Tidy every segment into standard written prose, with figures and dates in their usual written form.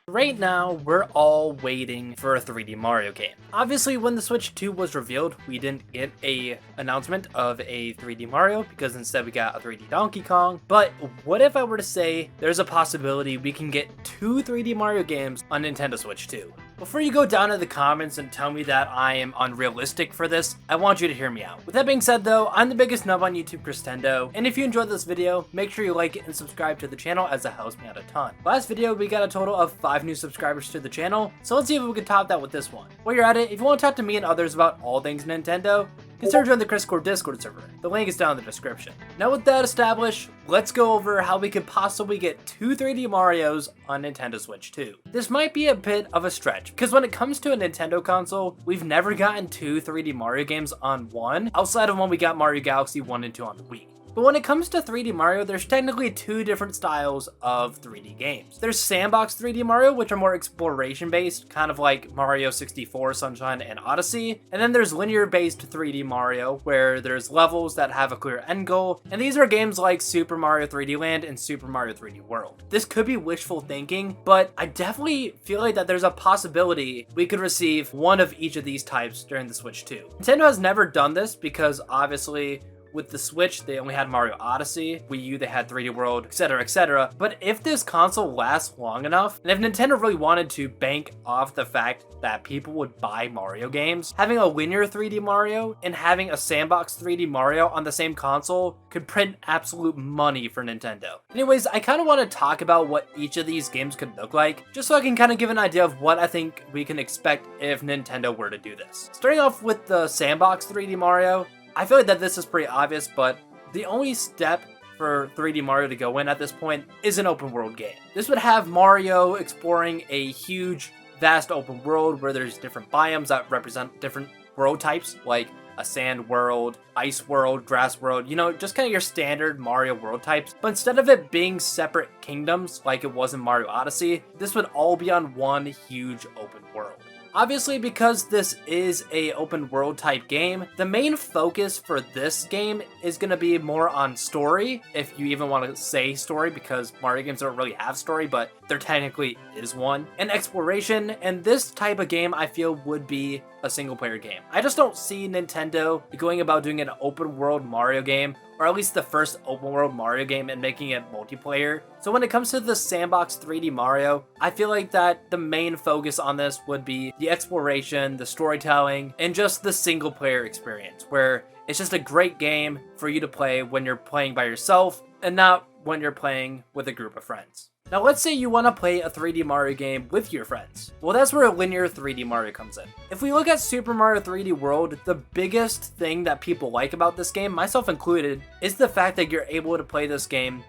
Right now, we're all waiting for a 3D Mario game. Obviously, when the Switch 2 was revealed, we didn't get a announcement of a 3D Mario because instead we got a 3D Donkey Kong. But what if I were to say there's a possibility we can get 2 3D Mario games on Nintendo Switch 2? Before you go down in the comments and tell me that I am unrealistic for this, I want you to hear me out. With that being said though, I'm the biggest nub on YouTube, Christendo, and if you enjoyed this video, make sure you like it and subscribe to the channel as it helps me out a ton. Last video, we got a total of 5 new subscribers to the channel, so let's see if we can top that with this one. While you're at it, if you want to talk to me and others about all things Nintendo, consider joining the ChrisCore Discord server. The link is down in the description. Now with that established, let's go over how we could possibly get 2 3D Marios on Nintendo Switch 2. This might be a bit of a stretch, because when it comes to a Nintendo console, we've never gotten 2 3D Mario games on one, outside of when we got Mario Galaxy 1 and 2 on the Wii. But when it comes to 3D Mario, there's technically 2 different styles of 3D games. There's Sandbox 3D Mario, which are more exploration based, kind of like Mario 64, Sunshine, and Odyssey. And then there's linear based 3D Mario, where there's levels that have a clear end goal. And these are games like Super Mario 3D Land and Super Mario 3D World. This could be wishful thinking, but I definitely feel like that there's a possibility we could receive one of each of these types during the Switch 2. Nintendo has never done this because obviously with the Switch, they only had Mario Odyssey, Wii U, they had 3D World, etc, etc. But if this console lasts long enough, and if Nintendo really wanted to bank off the fact that people would buy Mario games, having a linear 3D Mario and having a Sandbox 3D Mario on the same console could print absolute money for Nintendo. Anyways, I kind of want to talk about what each of these games could look like, just so I can kind of give an idea of what I think we can expect if Nintendo were to do this. Starting off with the Sandbox 3D Mario, I feel like that this is pretty obvious, but the only step for 3D Mario to go in at this point is an open world game. This would have Mario exploring a huge, vast open world where there's different biomes that represent different world types, like a sand world, ice world, grass world, you know, just kind of your standard Mario world types. But instead of it being separate kingdoms like it was in Mario Odyssey, this would all be on one huge open world. Obviously, because this is a open world type game, the main focus for this game is going to be more on story, if you even want to say story, because Mario games don't really have story, but there technically is one, and exploration, and this type of game I feel would be a single player game. I just don't see Nintendo going about doing an open world Mario game, or at least the first open world Mario game, and making it multiplayer. So when it comes to the Sandbox 3D Mario, I feel like that the main focus on this would be the exploration, the storytelling, and just the single player experience, where it's just a great game for you to play when you're playing by yourself and not when you're playing with a group of friends. Now let's say you want to play a 3D Mario game with your friends. Well, that's where a linear 3D Mario comes in. If we look at Super Mario 3D World, the biggest thing that people like about this game, myself included, is the fact that you're able to play this game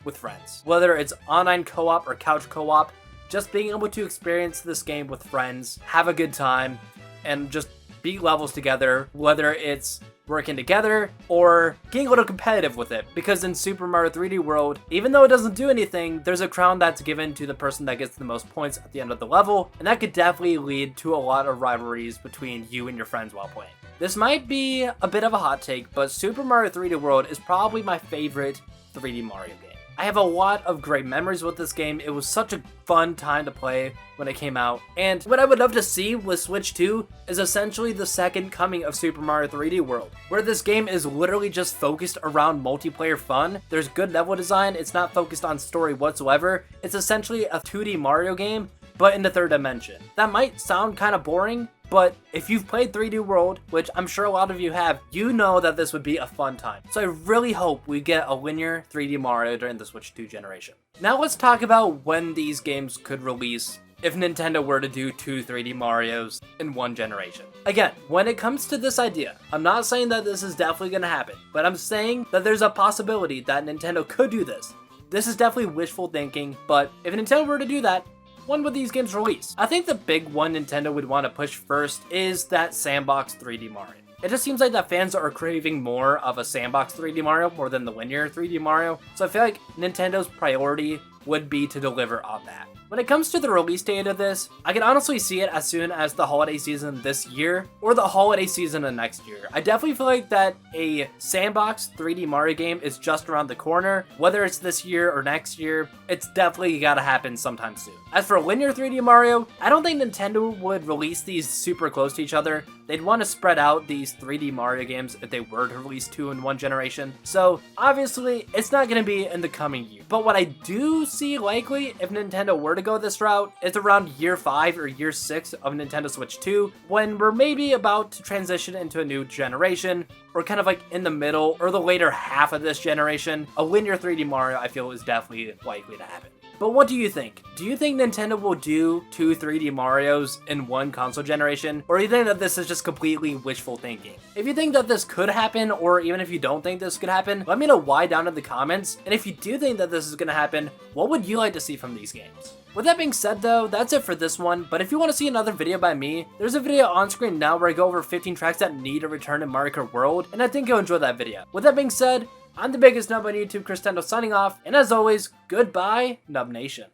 with friends. Whether it's online co-op or couch co-op, just being able to experience this game with friends, have a good time, and just beat levels together, whether it's working together or getting a little competitive with it, because in Super Mario 3D World, even though it doesn't do anything, there's a crown that's given to the person that gets the most points at the end of the level, and that could definitely lead to a lot of rivalries between you and your friends while playing. This might be a bit of a hot take, but Super Mario 3D World is probably my favorite 3D Mario game. I have a lot of great memories with this game. It was such a fun time to play when it came out. And what I would love to see with Switch 2 is essentially the second coming of Super Mario 3D World, where this game is literally just focused around multiplayer fun. There's good level design. It's not focused on story whatsoever. It's essentially a 2D Mario game, but in the third dimension. That might sound kind of boring, but if you've played 3D World, which I'm sure a lot of you have, you know that this would be a fun time. So I really hope we get a linear 3D Mario during the Switch 2 generation. Now let's talk about when these games could release if Nintendo were to do 2 3D Marios in one generation. Again, when it comes to this idea, I'm not saying that this is definitely going to happen, but I'm saying that there's a possibility that Nintendo could do this. This is definitely wishful thinking, but if Nintendo were to do that, when would these games release? I think the big one Nintendo would want to push first is that Sandbox 3D Mario. It just seems like that fans are craving more of a Sandbox 3D Mario more than the linear 3D Mario, so I feel like Nintendo's priority would be to deliver on that. When it comes to the release date of this, I can honestly see it as soon as the holiday season this year or the holiday season of next year. I definitely feel like that a Sandbox 3D Mario game is just around the corner. Whether it's this year or next year, it's definitely gotta happen sometime soon. As for linear 3D Mario, I don't think Nintendo would release these super close to each other. They'd want to spread out these 3D Mario games if they were to release 2 in one generation. So obviously, it's not going to be in the coming year. But what I do see likely, if Nintendo were to go this route, is around year 5 or year 6 of Nintendo Switch 2, when we're maybe about to transition into a new generation, or kind of like in the middle or the later half of this generation. A linear 3D Mario, I feel, is definitely likely to happen. But what do you think? Do you think Nintendo will do 2 3D Marios in one console generation? Or do you think that this is just completely wishful thinking? If you think that this could happen, or even if you don't think this could happen, let me know why down in the comments. And if you do think that this is going to happen, what would you like to see from these games? With that being said though, that's it for this one, but if you want to see another video by me, there's a video on screen now where I go over 15 tracks that need to return in Mario Kart World, and I think you'll enjoy that video. With that being said, I'm the biggest nub on YouTube, Chris Tendo, signing off, and as always, goodbye, Nub Nation.